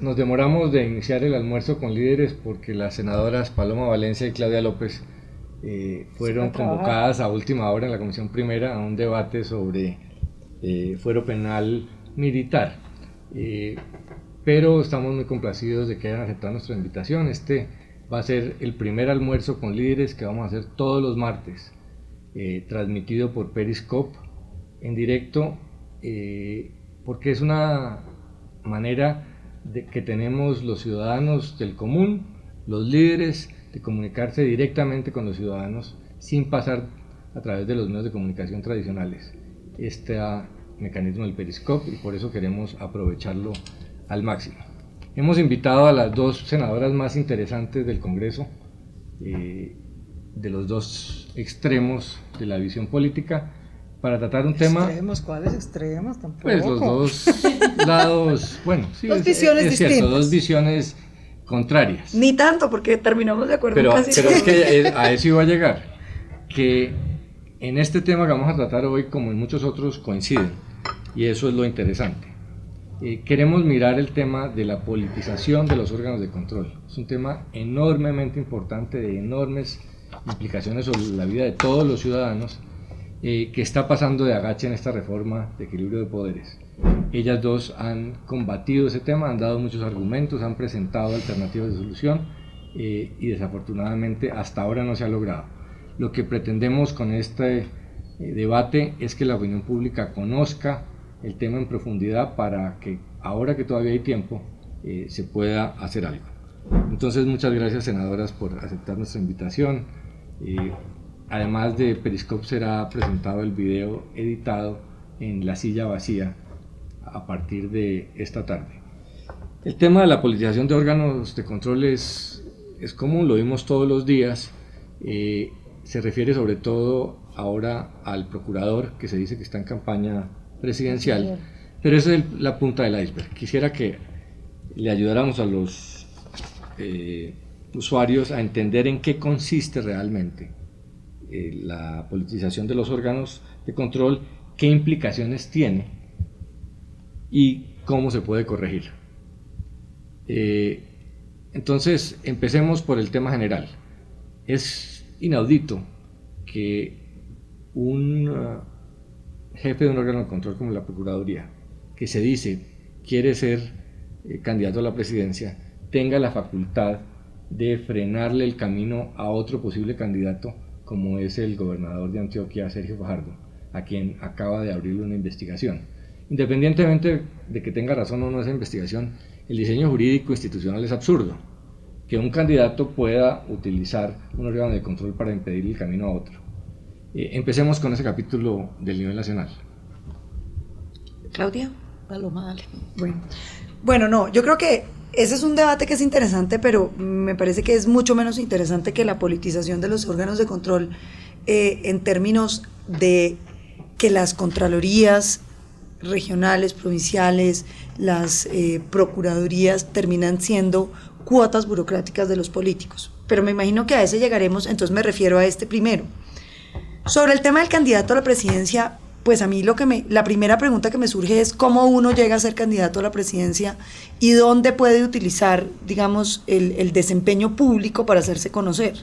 Nos demoramos de iniciar el almuerzo con líderes porque las senadoras Paloma Valencia y Claudia López fueron convocadas a última hora en la Comisión Primera a un debate sobre fuero penal militar. Pero estamos muy complacidos de que hayan aceptado nuestra invitación. Este va a ser el primer almuerzo con líderes que vamos a hacer todos los martes, transmitido por Periscope en directo, porque es una manera de que tenemos los ciudadanos del común, los líderes, de comunicarse directamente con los ciudadanos sin pasar a través de los medios de comunicación tradicionales. Este mecanismo del Periscope, y por eso queremos aprovecharlo al máximo. Hemos invitado a las dos senadoras más interesantes del Congreso, de los dos extremos de la visión política, para tratar un tema... ¿Extremos? ¿Cuáles extremos? Tampoco. Pues los dos lados, bueno, sí, dos visiones es distintas. cierto, dos visiones contrarias. Ni tanto, porque terminamos de acuerdo Pero casi. es que a eso iba a llegar, que en este tema que vamos a tratar hoy, como en muchos otros, coinciden, y eso es lo interesante. Queremos mirar el tema de la politización de los órganos de control. Es un tema enormemente importante, de enormes implicaciones sobre la vida de todos los ciudadanos, que está pasando de agache en esta reforma de equilibrio de poderes. Ellas dos han combatido ese tema, han dado muchos argumentos, han presentado alternativas de solución, y desafortunadamente hasta ahora no se ha logrado. Lo que pretendemos con este debate es que la opinión pública conozca el tema en profundidad para que, ahora que todavía hay tiempo, se pueda hacer algo. Entonces, muchas gracias, senadoras, por aceptar nuestra invitación. Además de Periscope, será presentado el video editado en La Silla Vacía a partir de esta tarde. El tema de la politización de órganos de control es común, lo vimos todos los días. Se refiere sobre todo ahora al procurador, que se dice que está en campaña presidencial, pero esa es la punta del iceberg. Quisiera que le ayudáramos a los usuarios a entender en qué consiste realmente la politización de los órganos de control, qué implicaciones tiene y cómo se puede corregir. Entonces, empecemos por el tema general. Es inaudito que un jefe de un órgano de control como la Procuraduría, que se dice quiere ser candidato a la presidencia, tenga la facultad de frenarle el camino a otro posible candidato, como es el gobernador de Antioquia, Sergio Fajardo, a quien acaba de abrir una investigación. Independientemente de que tenga razón o no esa investigación, el diseño jurídico institucional es absurdo. Que un candidato pueda utilizar un órgano de control para impedir el camino a otro. Empecemos con ese capítulo del nivel nacional. Claudia, Paloma, dale. Bueno, no, yo creo que ese es un debate que es interesante, pero me parece que es mucho menos interesante que la politización de los órganos de control, en términos de que las contralorías regionales, provinciales, las procuradurías terminan siendo cuotas burocráticas de los políticos. Pero me imagino que a ese llegaremos, entonces me refiero a este primero. Sobre el tema del candidato a la presidencia, pues a mí la primera pregunta que me surge es cómo uno llega a ser candidato a la presidencia y dónde puede utilizar, digamos, el desempeño público para hacerse conocer.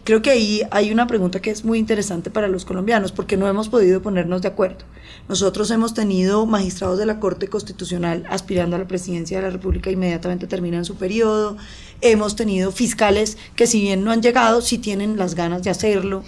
Creo que ahí hay una pregunta que es muy interesante para los colombianos, porque no hemos podido ponernos de acuerdo. Nosotros hemos tenido magistrados de la Corte Constitucional aspirando a la presidencia de la República, inmediatamente terminan su periodo. Hemos tenido fiscales que, si bien no han llegado, sí tienen las ganas de hacerlo.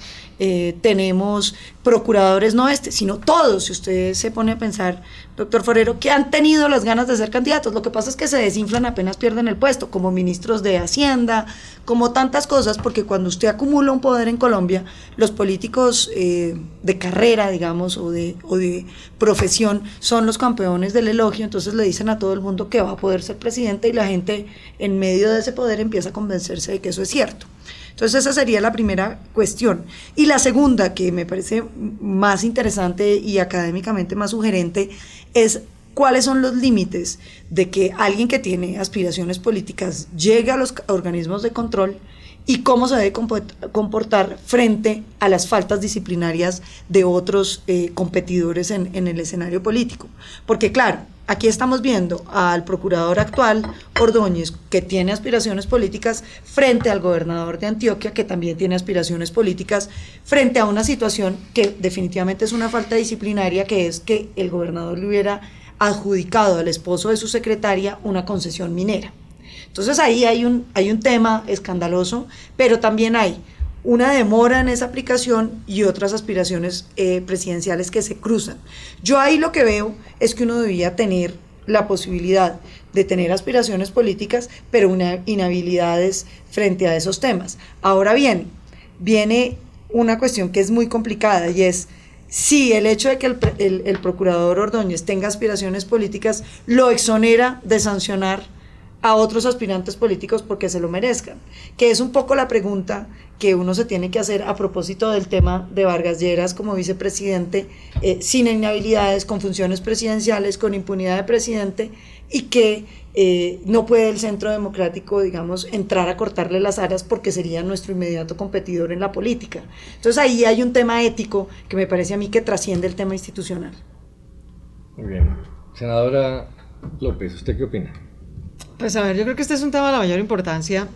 Tenemos procuradores, no sino todos, si usted se pone a pensar, doctor Forero, que han tenido las ganas de ser candidatos. Lo que pasa es que se desinflan apenas pierden el puesto, como ministros de Hacienda, como tantas cosas, porque cuando usted acumula un poder en Colombia, los políticos de carrera, digamos, o de profesión, son los campeones del elogio. Entonces le dicen a todo el mundo que va a poder ser presidente, y la gente en medio de ese poder empieza a convencerse de que eso es cierto. Entonces esa sería la primera cuestión. Y la segunda, que me parece más interesante y académicamente más sugerente, es cuáles son los límites de que alguien que tiene aspiraciones políticas llegue a los organismos de control y cómo se debe comportar frente a las faltas disciplinarias de otros competidores en el escenario político. Porque claro, aquí estamos viendo al procurador actual, Ordóñez, que tiene aspiraciones políticas, frente al gobernador de Antioquia, que también tiene aspiraciones políticas, frente a una situación que definitivamente es una falta disciplinaria, que es que el gobernador le hubiera adjudicado al esposo de su secretaria una concesión minera. Entonces ahí hay un tema escandaloso, pero también hay una demora en esa aplicación y otras aspiraciones presidenciales que se cruzan. Yo ahí lo que veo es que uno debía tener la posibilidad de tener aspiraciones políticas, pero inhabilidades frente a esos temas. Ahora bien, viene una cuestión que es muy complicada, y es si el hecho de que el procurador Ordóñez tenga aspiraciones políticas lo exonera de sancionar a otros aspirantes políticos porque se lo merezcan, que es un poco la pregunta que uno se tiene que hacer a propósito del tema de Vargas Lleras como vicepresidente, sin inhabilidades, con funciones presidenciales, con impunidad de presidente, y que no puede el Centro Democrático, digamos, entrar a cortarle las aras porque sería nuestro inmediato competidor en la política. Entonces ahí hay un tema ético que me parece a mí que trasciende el tema institucional. Muy bien. Senadora López, ¿usted qué opina? Pues a ver, yo creo que este es un tema de la mayor importancia,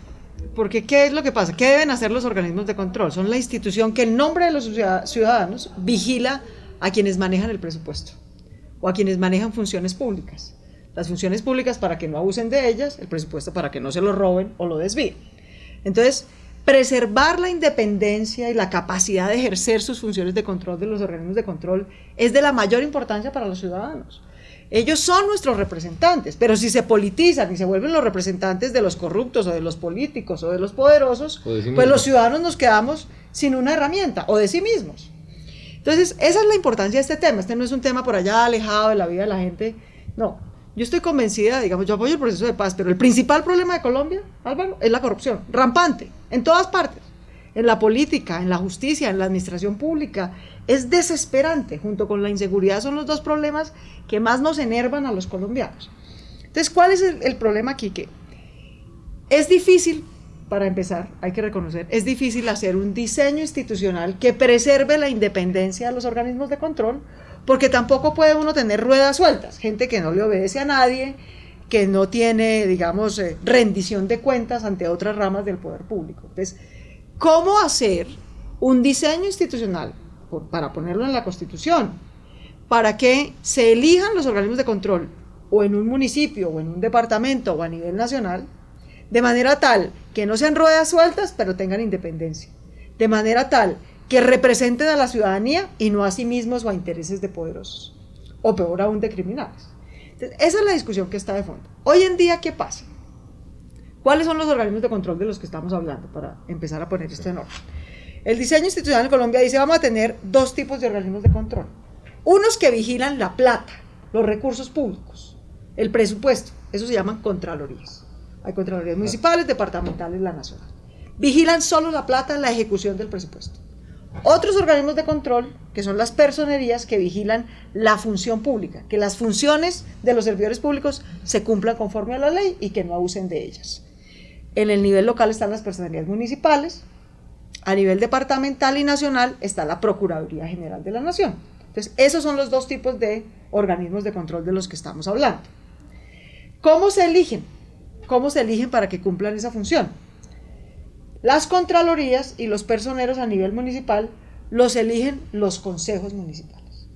porque ¿qué es lo que pasa? ¿Qué deben hacer los organismos de control? Son la institución que en nombre de los ciudadanos vigila a quienes manejan el presupuesto o a quienes manejan funciones públicas. Las funciones públicas para que no abusen de ellas, el presupuesto para que no se lo roben o lo desvíen. Entonces, preservar la independencia y la capacidad de ejercer sus funciones de control de los organismos de control es de la mayor importancia para los ciudadanos. Ellos son nuestros representantes, pero si se politizan y se vuelven los representantes de los corruptos o de los políticos o de los poderosos, pues los ciudadanos nos quedamos sin una herramienta, o de sí mismos. Entonces, esa es la importancia de este tema. Este no es un tema por allá alejado de la vida de la gente, no. Yo estoy convencida, digamos, yo apoyo el proceso de paz, pero el principal problema de Colombia, Álvaro, es la corrupción, rampante, en todas partes. En la política, en la justicia, en la administración pública. Es desesperante, junto con la inseguridad son los dos problemas que más nos enervan a los colombianos. Entonces, ¿cuál es el problema aquí? Que es difícil, para empezar, hay que reconocer, es difícil hacer un diseño institucional que preserve la independencia de los organismos de control, porque tampoco puede uno tener ruedas sueltas, gente que no le obedece a nadie, que no tiene, digamos, rendición de cuentas ante otras ramas del poder público. Entonces, ¿cómo hacer un diseño institucional, para ponerlo en la Constitución, para que se elijan los organismos de control o en un municipio o en un departamento o a nivel nacional, de manera tal que no sean ruedas sueltas pero tengan independencia, de manera tal que representen a la ciudadanía y no a sí mismos o a intereses de poderosos, o peor aún de criminales? Entonces, esa es la discusión que está de fondo. Hoy en día, ¿qué pasa? ¿Cuáles son los organismos de control de los que estamos hablando para empezar a poner esto en orden? El diseño institucional en Colombia dice: vamos a tener dos tipos de organismos de control. Unos que vigilan la plata, los recursos públicos, el presupuesto, eso se llaman contralorías. Hay contralorías municipales, departamentales, la nacional. Vigilan solo la plata, la ejecución del presupuesto. Otros organismos de control, que son las personerías, que vigilan la función pública, que las funciones de los servidores públicos se cumplan conforme a la ley y que no abusen de ellas. En el nivel local están las personerías municipales, a nivel departamental y nacional está la Procuraduría General de la Nación. Entonces, esos son los dos tipos de organismos de control de los que estamos hablando. ¿Cómo se eligen? ¿Cómo se eligen para que cumplan esa función? Las contralorías y los personeros a nivel municipal los eligen los consejos municipales.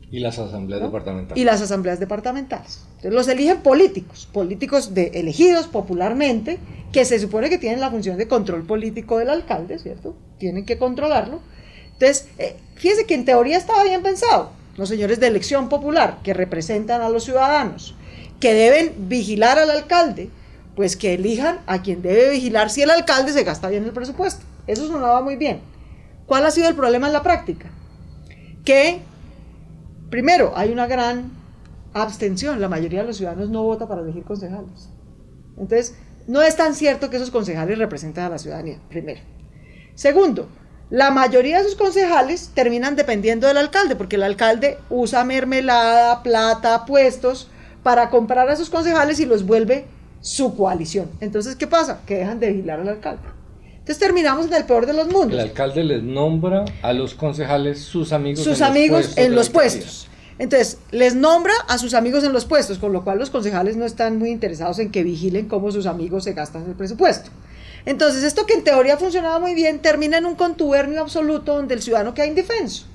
Y las asambleas departamentales. Y las asambleas departamentales. Entonces, los eligen políticos elegidos popularmente, que se supone que tienen la función de control político del alcalde, ¿cierto? Tienen que controlarlo. Entonces, fíjense que en teoría estaba bien pensado. Los señores de elección popular, que representan a los ciudadanos, que deben vigilar al alcalde, pues que elijan a quien debe vigilar si el alcalde se gasta bien el presupuesto. Eso sonaba muy bien. ¿Cuál ha sido el problema en la práctica? Que, primero, hay una gran abstención. La mayoría de los ciudadanos no vota para elegir concejales. Entonces, no es tan cierto que esos concejales representan a la ciudadanía, primero. Segundo, la mayoría de sus concejales terminan dependiendo del alcalde, porque el alcalde usa mermelada, plata, puestos para comprar a esos concejales y los vuelve su coalición. Entonces, ¿qué pasa? Que dejan de vigilar al alcalde. Entonces terminamos en el peor de los mundos. El alcalde les nombra a los concejales sus amigos En los de la puestos. Entonces, les nombra a sus amigos en los puestos, con lo cual los concejales no están muy interesados en que vigilen cómo sus amigos se gastan el presupuesto. Entonces, esto que en teoría funcionaba muy bien, termina en un contubernio absoluto donde el ciudadano queda indefenso.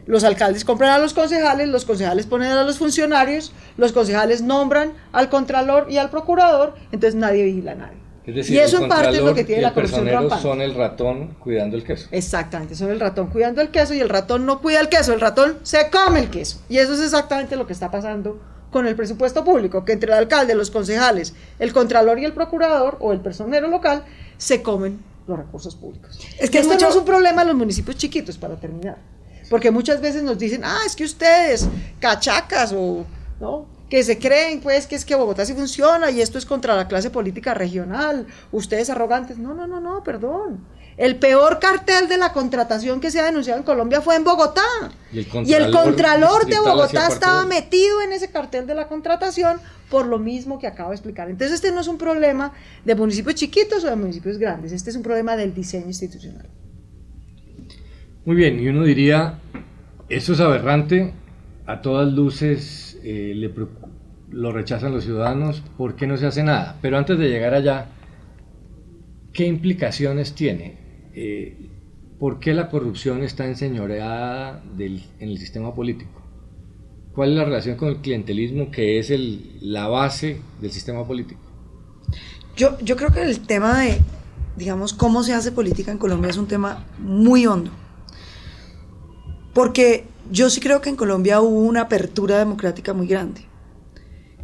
Los alcaldes compran a los concejales ponen a los funcionarios, los concejales nombran al contralor y al procurador, entonces nadie vigila a nadie. Es decir, y eso el en parte es lo que tiene y la el corrupción personero rampante. son el ratón cuidando el queso. Exactamente, son el ratón cuidando el queso y el ratón no cuida el queso, el ratón se come el queso. Y eso es exactamente lo que está pasando con el presupuesto público, que entre el alcalde, los concejales, el contralor y el procurador o el personero local se comen los recursos públicos. Es que esto no es un problema en los municipios chiquitos, para terminar, porque muchas veces nos dicen, es que ustedes, cachacas o no, que se creen pues que es que Bogotá sí funciona y esto es contra la clase política regional, ustedes arrogantes. No, perdón. El peor cartel de la contratación que se ha denunciado en Colombia fue en Bogotá. Y el contralor de Bogotá estaba metido en ese cartel de la contratación por lo mismo que acabo de explicar. Entonces este no es un problema de municipios chiquitos o de municipios grandes, este es un problema del diseño institucional. Muy bien, y uno diría, eso es aberrante, a todas luces lo rechazan los ciudadanos, ¿por qué no se hace nada? Pero antes de llegar allá, ¿qué implicaciones tiene? ¿Por qué la corrupción está enseñoreada en el sistema político? ¿Cuál es la relación con el clientelismo, que es la base del sistema político? Yo creo que el tema de, digamos, cómo se hace política en Colombia es un tema muy hondo. Porque yo sí creo que en Colombia hubo una apertura democrática muy grande.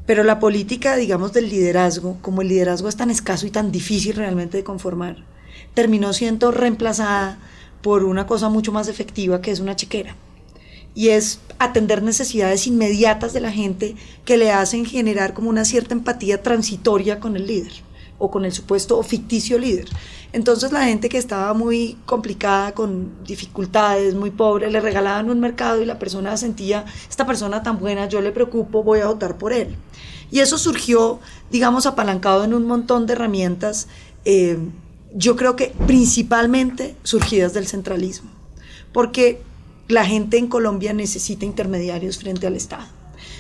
Pero la política, digamos, del liderazgo, como el liderazgo es tan escaso y tan difícil realmente de conformar, terminó siendo reemplazada por una cosa mucho más efectiva, que es una chequera. Y es atender necesidades inmediatas de la gente que le hacen generar como una cierta empatía transitoria con el líder o con el supuesto o ficticio líder. Entonces la gente que estaba muy complicada, con dificultades, muy pobre, le regalaban un mercado y la persona sentía, esta persona tan buena, yo le preocupo, voy a votar por él. Y eso surgió, digamos, apalancado en un montón de herramientas, yo creo que principalmente surgidas del centralismo, porque la gente en Colombia necesita intermediarios frente al Estado.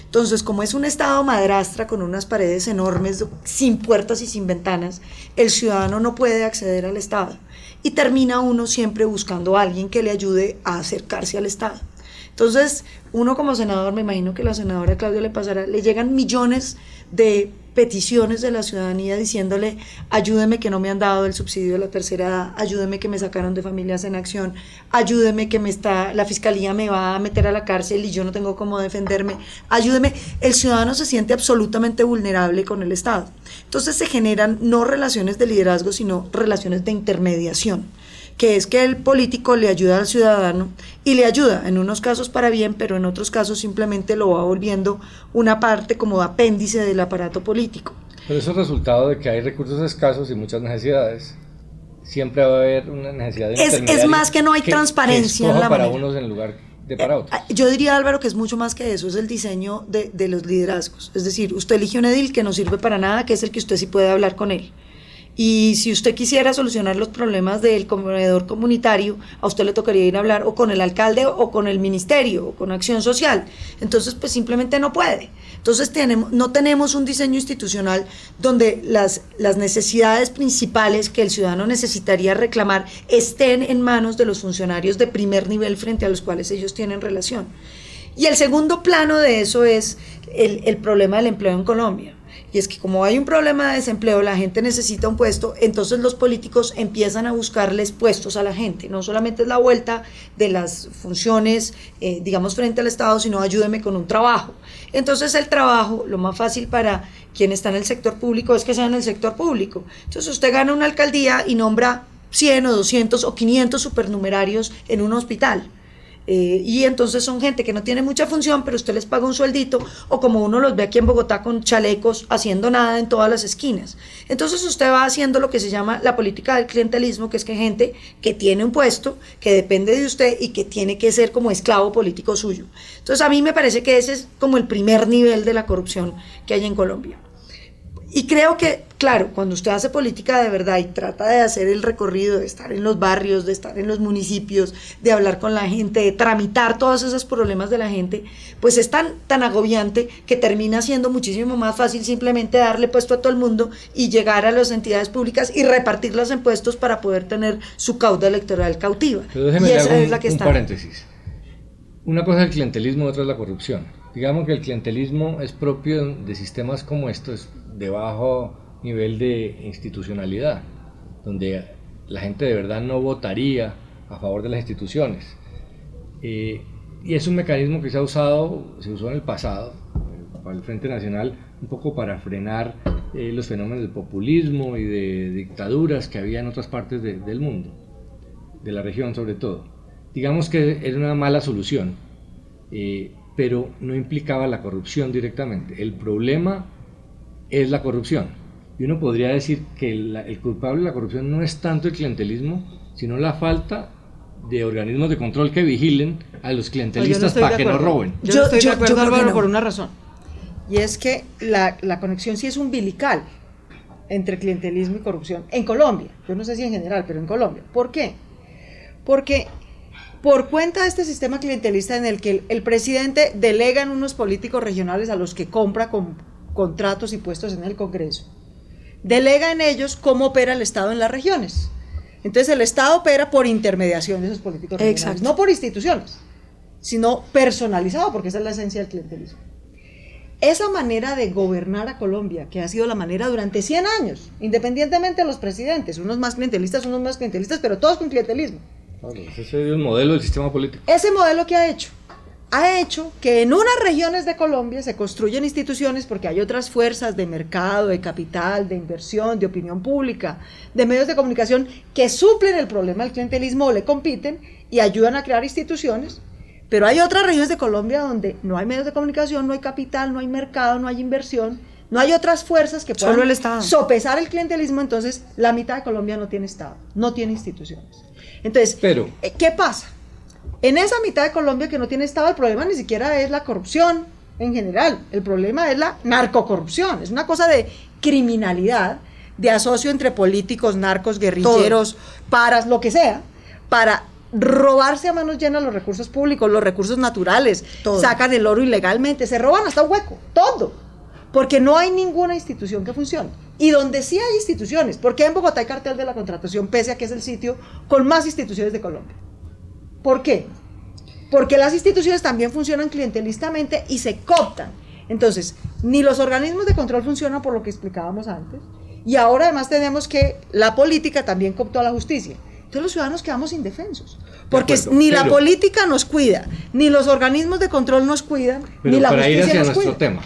Entonces, como es un Estado madrastra con unas paredes enormes, sin puertas y sin ventanas, el ciudadano no puede acceder al Estado y termina uno siempre buscando a alguien que le ayude a acercarse al Estado. Entonces, uno como senador, me imagino que la senadora Claudia le pasará, le llegan millones de peticiones de la ciudadanía diciéndole, ayúdeme que no me han dado el subsidio de la tercera edad, ayúdeme que me sacaron de Familias en Acción, ayúdeme que la fiscalía me va a meter a la cárcel y yo no tengo cómo defenderme, ayúdeme. El ciudadano se siente absolutamente vulnerable con el Estado. Entonces se generan no relaciones de liderazgo, sino relaciones de intermediación, que es que el político le ayuda al ciudadano y le ayuda en unos casos para bien, pero en otros casos simplemente lo va volviendo una parte como apéndice del aparato político. Pero eso es resultado de que hay recursos escasos y muchas necesidades. Siempre va a haber una necesidad de es más que no hay transparencia en la para manera. unos en lugar de para otros. Yo diría, Álvaro, que es mucho más que eso, es el diseño de los liderazgos. Es decir, usted elige un edil que no sirve para nada, que es el que usted sí puede hablar con él. Y si usted quisiera solucionar los problemas del comedor comunitario, a usted le tocaría ir a hablar o con el alcalde o con el ministerio o con Acción Social. Entonces, pues simplemente no puede. Entonces no tenemos un diseño institucional donde las necesidades principales que el ciudadano necesitaría reclamar estén en manos de los funcionarios de primer nivel frente a los cuales ellos tienen relación. Y el segundo plano de eso es el problema del empleo en Colombia. Y es que como hay un problema de desempleo, la gente necesita un puesto, entonces los políticos empiezan a buscarles puestos a la gente. No solamente es la vuelta de las funciones, digamos, frente al Estado, sino ayúdeme con un trabajo. Entonces el trabajo, lo más fácil para quien está en el sector público es que sea en el sector público. Entonces usted gana una alcaldía y nombra 100 o 200 o 500 supernumerarios en un hospital. Y entonces son gente que no tiene mucha función, pero usted les paga un sueldito, o como uno los ve aquí en Bogotá con chalecos haciendo nada en todas las esquinas. Entonces usted va haciendo lo que se llama la política del clientelismo, que es que gente que tiene un puesto, que depende de usted y que tiene que ser como esclavo político suyo. Entonces a mí me parece que ese es como el primer nivel de la corrupción que hay en Colombia. Y creo que, claro, cuando usted hace política de verdad y trata de hacer el recorrido, de estar en los barrios, de estar en los municipios, de hablar con la gente, de tramitar todos esos problemas de la gente, pues es tan agobiante que termina siendo muchísimo más fácil simplemente darle puesto a todo el mundo y llegar a las entidades públicas y repartir los impuestos para poder tener su cauda electoral cautiva. Pero déjeme y le esa hago es la que un está. paréntesis. Una cosa es el clientelismo, otra es la corrupción. Digamos que el clientelismo es propio de sistemas como estos, de bajo nivel de institucionalidad, donde la gente de verdad no votaría a favor de las instituciones. Y es un mecanismo que se usó en el pasado, para el Frente Nacional, un poco para frenar los fenómenos del populismo y de dictaduras que había en otras partes del mundo, de la región sobre todo. Digamos que era una mala solución, pero no implicaba la corrupción directamente. El problema es la corrupción. Y uno podría decir que el culpable de la corrupción no es tanto el clientelismo, sino la falta de organismos de control que vigilen a los clientelistas para que no roben. Yo no estoy de acuerdo, creo que Álvaro, no. por una razón. Y es que la conexión sí es umbilical entre clientelismo y corrupción en Colombia. Yo no sé si en general, pero en Colombia. ¿Por qué? Porque por cuenta de este sistema clientelista en el que el presidente delega en unos políticos regionales a los que compra con contratos y puestos en el Congreso, delega en ellos cómo opera el Estado en las regiones. Entonces el Estado opera por intermediación de esos políticos regionales, Exacto. no por instituciones, sino personalizado, porque esa es la esencia del clientelismo. Esa manera de gobernar a Colombia, que ha sido la manera durante 100 años, independientemente de los presidentes, unos más clientelistas, pero todos con clientelismo. Claro, ese es el modelo del sistema político. Ese modelo que ha hecho que en unas regiones de Colombia se construyen instituciones porque hay otras fuerzas de mercado, de capital, de inversión, de opinión pública, de medios de comunicación que suplen el problema del clientelismo o le compiten y ayudan a crear instituciones. Pero hay otras regiones de Colombia donde no hay medios de comunicación, no hay capital, no hay mercado, no hay inversión, no hay otras fuerzas que Solo el puedan Estado. sopesar el clientelismo. Entonces la mitad de Colombia no tiene Estado, no tiene instituciones. Entonces, Pero- ¿qué pasa? En esa mitad de Colombia que no tiene Estado, el problema ni siquiera es la corrupción en general, el problema es la narcocorrupción, es una cosa de criminalidad, de asocio entre políticos, narcos, guerrilleros, paras, lo que sea, para robarse a manos llenas los recursos públicos, los recursos naturales, Todo. sacan el oro ilegalmente, se roban hasta un hueco, todo, porque no hay ninguna institución que funcione. Y donde sí hay instituciones, porque en Bogotá hay cartel de la contratación, pese a que es el sitio con más instituciones de Colombia. ¿Por qué? Porque las instituciones también funcionan clientelistamente y se cooptan. Entonces, ni los organismos de control funcionan por lo que explicábamos antes, y ahora además tenemos que la política también cooptó a la justicia. Entonces los ciudadanos quedamos indefensos, porque acuerdo, ni la pero- política nos cuida, ni los organismos de control nos cuidan, Pero ni la para ir justicia hacia nos nuestro cuida. tema,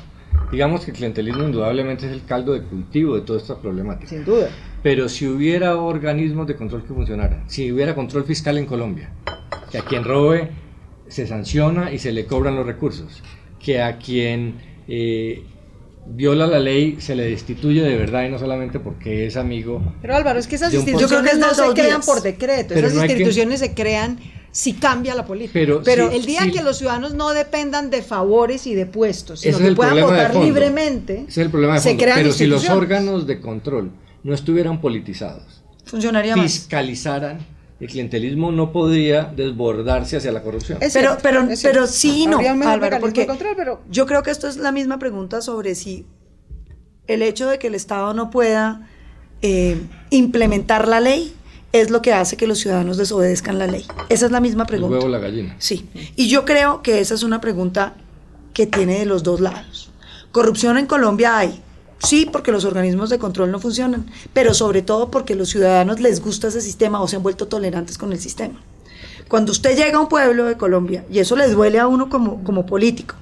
digamos que el clientelismo indudablemente es el caldo de cultivo de toda esta problemática. Sin duda. Pero si hubiera organismos de control que funcionaran, si hubiera control fiscal en Colombia, que a quien robe se sanciona y se le cobran los recursos, que a quien viola la ley se le destituye de verdad y no solamente porque es amigo. Pero Álvaro, es que esas De un instituciones Yo creo que es no de se 2 crean días. por decreto, Pero esas no hay que- instituciones se crean si cambia la política. Pero el sí, día sí. que los ciudadanos no dependan de favores y de puestos, sino Ese que es el puedan problema de votar fondo. libremente, Ese es el problema de se fondo. crean Pero si los instituciones. órganos de control no estuvieran politizados, Funcionaría más. fiscalizaran, el clientelismo no podría desbordarse hacia la corrupción. Es Pero, cierto, pero, es cierto. pero sí y no, Habría un mejor Álvaro, mecanismo porque de control, pero yo creo que esto es la misma pregunta sobre si el hecho de que el Estado no pueda implementar la ley es lo que hace que los ciudadanos desobedezcan la ley. Esa es la misma El pregunta. huevo o la gallina. Sí, y yo creo que esa es una pregunta que tiene de los dos lados. Corrupción en Colombia hay, sí, porque los organismos de control no funcionan, pero sobre todo porque los ciudadanos les gusta ese sistema o se han vuelto tolerantes con el sistema. Cuando usted llega a un pueblo de Colombia, y eso les duele a uno como político,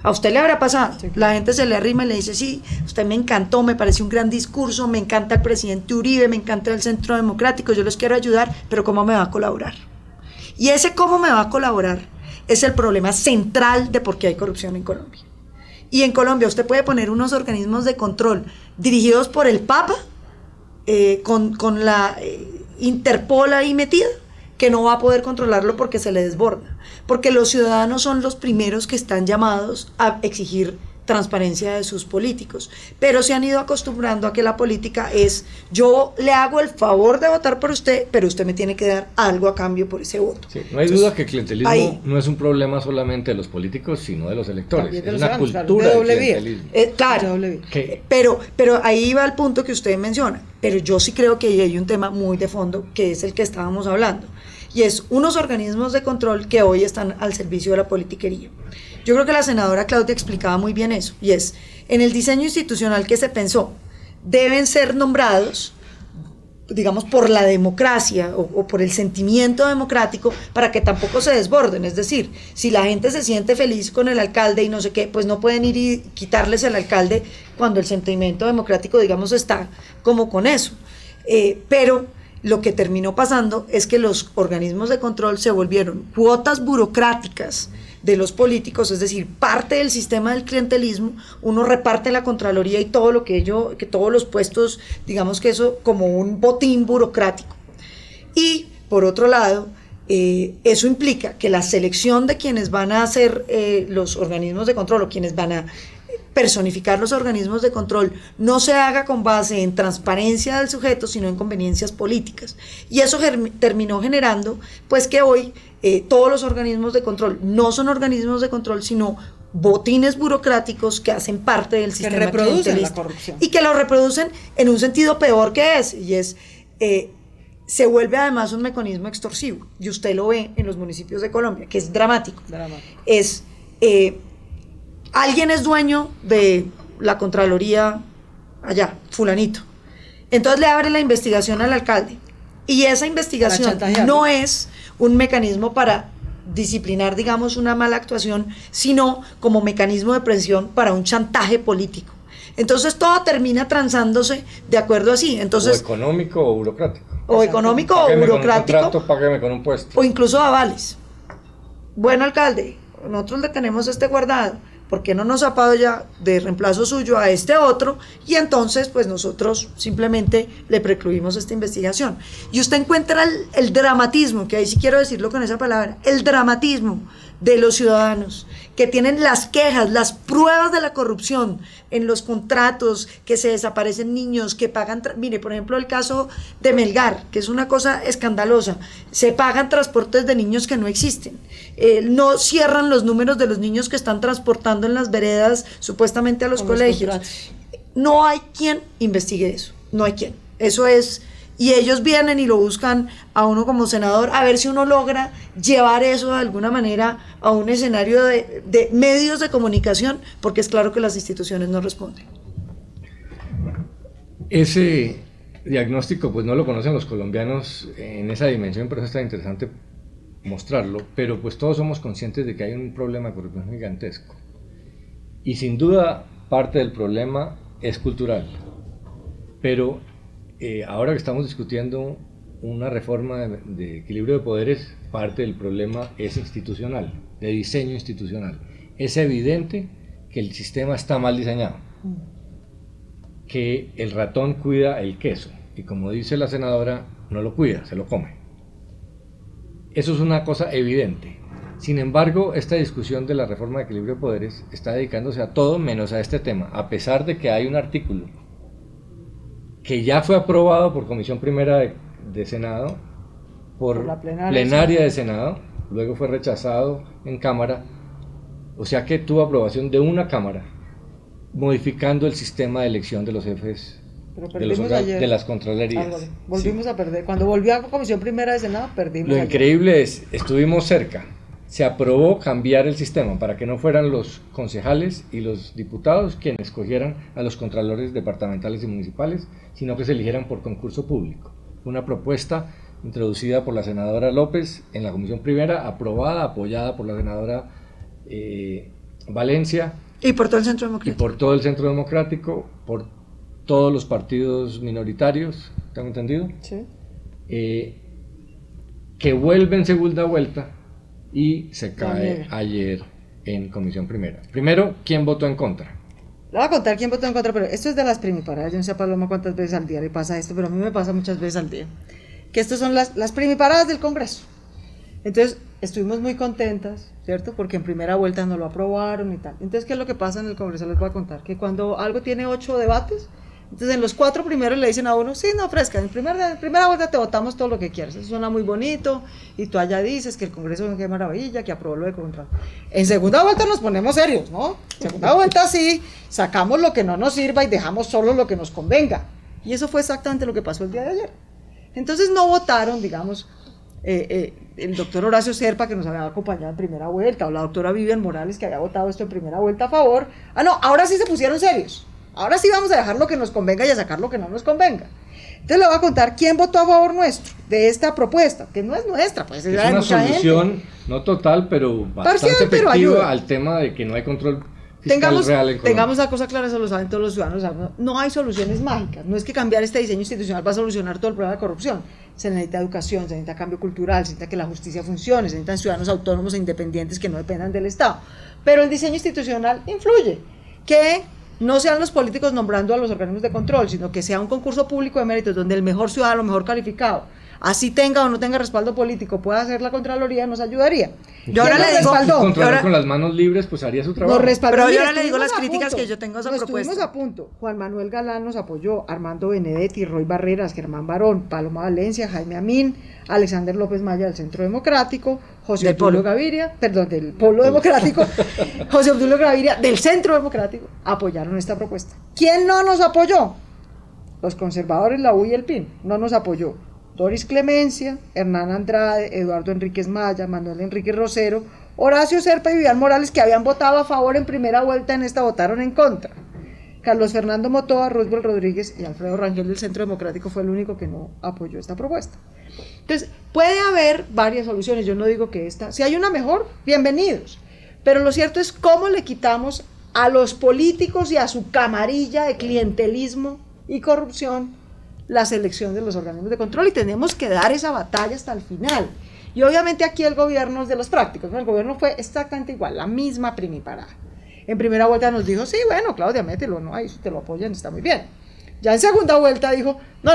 a usted le habrá pasado, la gente se le arrima y le dice, sí, usted me encantó, me pareció un gran discurso, me encanta el presidente Uribe, me encanta el Centro Democrático, yo los quiero ayudar, pero ¿cómo me va a colaborar? Y ese cómo me va a colaborar es el problema central de por qué hay corrupción en Colombia. Y en Colombia usted puede poner unos organismos de control dirigidos por el Papa, con la Interpol ahí metida, que no va a poder controlarlo porque se le desborda. Porque los ciudadanos son los primeros que están llamados a exigir transparencia de sus políticos, pero se han ido acostumbrando a que la política es: yo le hago el favor de votar por usted, pero usted me tiene que dar algo a cambio por ese voto. Sí, no hay duda que el clientelismo ahí, no es un problema solamente de los políticos, sino de los electores. De Es los una ciudadanos, claro, cultura de del doble vía. clientelismo. Claro, Doble vía. Que- pero ahí va el punto que usted menciona, pero yo sí creo que ahí hay un tema muy de fondo, que es el que estábamos hablando, y es unos organismos de control que hoy están al servicio de la politiquería. Yo creo que la senadora Claudia explicaba muy bien eso, y es: en el diseño institucional que se pensó, deben ser nombrados, digamos, por la democracia o por el sentimiento democrático, para que tampoco se desborden. Es decir, si la gente se siente feliz con el alcalde y no sé qué, pues no pueden ir y quitarles el alcalde cuando el sentimiento democrático, digamos, está como con eso. Pero lo que terminó pasando es que los organismos de control se volvieron cuotas burocráticas de los políticos, es decir, parte del sistema del clientelismo. Uno reparte la Contraloría y todo lo que todos los puestos, digamos que eso como un botín burocrático. Y por otro lado, eso implica que la selección de quienes van a ser los organismos de control, o quienes van a personificar los organismos de control, no se haga con base en transparencia del sujeto, sino en conveniencias políticas. Y eso terminó generando, pues, que hoy todos los organismos de control no son organismos de control, sino botines burocráticos que hacen parte del sistema reproducen clientelista, la corrupción. y que lo reproducen en un sentido peor que ese, y es: se vuelve además un mecanismo extorsivo, y usted lo ve en los municipios de Colombia, que es dramático. Es alguien es dueño de la Contraloría allá, fulanito, entonces le abre la investigación al alcalde, y esa investigación no es un mecanismo para disciplinar, digamos, una mala actuación, sino como mecanismo de presión para un chantaje político. Entonces todo termina transándose de acuerdo así. Entonces, o económico o burocrático. O económico o Págueme burocrático, con un contrato, págueme con un puesto. o incluso avales. Bueno, alcalde, nosotros le tenemos este guardado, ¿por qué no nos ha pagado ya de reemplazo suyo a este otro? Y entonces, pues nosotros simplemente le precluimos esta investigación. Y usted encuentra el dramatismo, que ahí sí quiero decirlo con esa palabra, el dramatismo de los ciudadanos que tienen las quejas, las pruebas de la corrupción en los contratos, que se desaparecen niños, que pagan, mire, por ejemplo, el caso de Melgar, que es una cosa escandalosa, se pagan transportes de niños que no existen, no cierran los números de los niños que están transportando en las veredas supuestamente a los colegios. No hay quien investigue eso, no hay quien, eso es. Y ellos vienen y lo buscan a uno como senador, a ver si uno logra llevar eso de alguna manera a un escenario de medios de comunicación, porque es claro que las instituciones no responden. Ese diagnóstico pues no lo conocen los colombianos en esa dimensión, pero eso está interesante mostrarlo, pero pues todos somos conscientes de que hay un problema de corrupción gigantesco. Y sin duda parte del problema es cultural, pero ahora que estamos discutiendo una reforma de equilibrio de poderes, parte del problema es institucional, de diseño institucional. Es evidente que el sistema está mal diseñado, que el ratón cuida el queso, y como dice la senadora, no lo cuida, se lo come. Eso es una cosa evidente. Sin embargo, esta discusión de la reforma de equilibrio de poderes está dedicándose a todo menos a este tema, a pesar de que hay un artículo que ya fue aprobado por Comisión Primera de Senado, por la plenaria de Senado, luego fue rechazado en Cámara, o sea que tuvo aprobación de una Cámara, modificando el sistema de elección de los jefes de las Contralorías. Volvimos a perder. Cuando volvió a Comisión Primera de Senado, perdimos. Lo increíble es, estuvimos cerca. Se aprobó cambiar el sistema para que no fueran los concejales y los diputados quienes escogieran a los contralores departamentales y municipales, sino que se eligieran por concurso público. Fue una propuesta introducida por la senadora López en la Comisión Primera, aprobada, apoyada por la senadora Valencia. Y por todo el Centro Democrático. Y por todo el Centro Democrático, por todos los partidos minoritarios, ¿tengo entendido? Sí. Que vuelve en segunda vuelta y se cae ayer en Comisión Primera. Primero, ¿quién votó en contra? Le voy a contar quién votó en contra, pero esto es de las primiparadas. Yo no sé a Paloma cuántas veces al día le pasa esto, pero a mí me pasa muchas veces al día. Que estas son las primiparadas del Congreso. Entonces, estuvimos muy contentas, ¿cierto? Porque en primera vuelta no lo aprobaron y tal. Entonces, ¿qué es lo que pasa en el Congreso? Les voy a contar que cuando algo tiene 8 debates, entonces en los 4 primeros le dicen a uno, sí, no, fresca, en primera vuelta te votamos todo lo que quieras, eso suena muy bonito, y tú allá dices que el Congreso, qué maravilla, que aprobó lo de control. En segunda vuelta nos ponemos serios, ¿no? En segunda vuelta sí, sacamos lo que no nos sirva y dejamos solo lo que nos convenga. Y eso fue exactamente lo que pasó el día de ayer. Entonces no votaron, digamos, el doctor Horacio Serpa, que nos había acompañado en primera vuelta, o la doctora Vivian Morales, que había votado esto en primera vuelta a favor. Ah, no, ahora sí se pusieron serios. Ahora sí vamos a dejar lo que nos convenga y a sacar lo que no nos convenga. Entonces le voy a contar quién votó a favor nuestro, de esta propuesta, que no es nuestra, pues es una solución, no total, pero bastante parcial, pero efectiva al tema de que no hay control fiscal real en Colombia. Tengamos la cosa clara, eso lo saben todos los ciudadanos, no hay soluciones mágicas, no es que cambiar este diseño institucional va a solucionar todo el problema de corrupción. Se necesita educación, se necesita cambio cultural, se necesita que la justicia funcione, se necesitan ciudadanos autónomos e independientes que no dependan del Estado. Pero el diseño institucional influye, que no sean los políticos nombrando a los organismos de control, sino que sea un concurso público de méritos donde el mejor ciudadano, mejor calificado, así tenga o no tenga respaldo político, pueda hacer la Contraloría, nos ayudaría. Yo ahora le digo, Contralor con las manos libres, pues haría su trabajo. Pero yo ahora le digo las críticas que yo tengo a esa propuesta. Estuvimos a punto. Juan Manuel Galán nos apoyó, Armando Benedetti, Roy Barreras, Germán Barón, Paloma Valencia, Jaime Amín, Alexander López Maya del Centro Democrático, José Obdulio Gaviria, perdón, del Polo Democrático, José Obdulio Gaviria del Centro Democrático, apoyaron esta propuesta. ¿Quién no nos apoyó? Los conservadores, la U y el PIN, no nos apoyó. Doris Clemencia, Hernán Andrade, Eduardo Enríquez Maya, Manuel Enrique Rosero, Horacio Serpa y Vivian Morales, que habían votado a favor en primera vuelta, en esta votaron en contra. Carlos Fernando Motoa, Roosevelt Rodríguez y Alfredo Rangel del Centro Democrático fue el único que no apoyó esta propuesta. Entonces, puede haber varias soluciones, yo no digo que esta, si hay una mejor, bienvenidos, pero lo cierto es cómo le quitamos a los políticos y a su camarilla de clientelismo y corrupción la selección de los organismos de control, y tenemos que dar esa batalla hasta el final. Y obviamente aquí el gobierno es de los prácticos, ¿no? El gobierno fue exactamente igual, la misma primiparada. En primera vuelta nos dijo, sí, bueno, Claudia, mételo, ¿no? Ahí te lo apoyan, está muy bien. Ya en segunda vuelta dijo, no.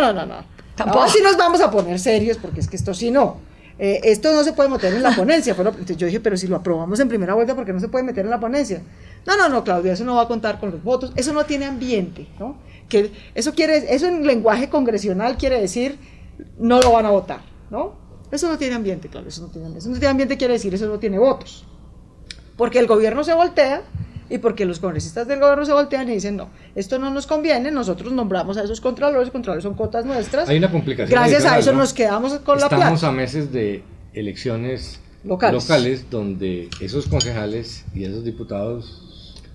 Tampoco si nos vamos a poner serios, porque es que esto sí no. Esto no se puede meter en la ponencia. Entonces yo dije, pero si lo aprobamos en primera vuelta, ¿por qué no se puede meter en la ponencia? No, Claudia, eso no va a contar con los votos, eso no tiene ambiente, ¿no? Que eso en lenguaje congresional quiere decir, no lo van a votar, ¿no? Eso no tiene ambiente, claro, eso no tiene ambiente quiere decir, eso no tiene votos. Porque el gobierno se voltea, y porque los congresistas del gobierno se voltean y dicen, no, esto no nos conviene, nosotros nombramos a esos contralores son cuotas nuestras. Hay una complicación. Gracias a eso, ¿no? Nos quedamos con la plata. Estamos a meses de elecciones locales donde esos concejales y esos diputados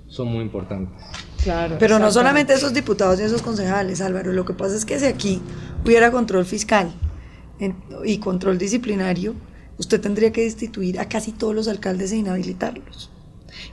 son muy importantes. Claro, pero no solamente esos diputados y esos concejales, Álvaro, lo que pasa es que si aquí hubiera control fiscal y control disciplinario, usted tendría que destituir a casi todos los alcaldes e inhabilitarlos,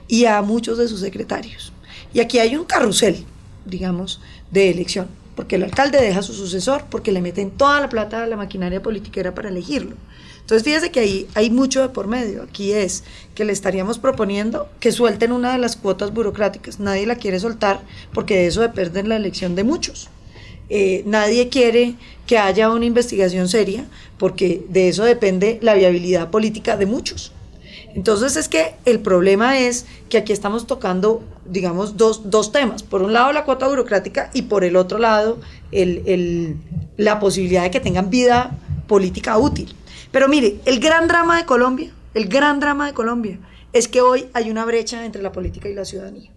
y a muchos de sus secretarios. Y aquí hay un carrusel, digamos, de elección, porque el alcalde deja a su sucesor, porque le meten toda la plata a la maquinaria politiquera para elegirlo. Entonces fíjese que ahí hay mucho de por medio. Aquí es que le estaríamos proponiendo que suelten una de las cuotas burocráticas. Nadie la quiere soltar porque de eso depende la elección de muchos. Nadie quiere que haya una investigación seria porque de eso depende la viabilidad política de muchos. Entonces es que el problema es que aquí estamos tocando, digamos, dos temas. Por un lado la cuota burocrática y por el otro lado la posibilidad de que tengan vida política útil. Pero mire, el gran drama de Colombia es que hoy hay una brecha entre la política y la ciudadanía.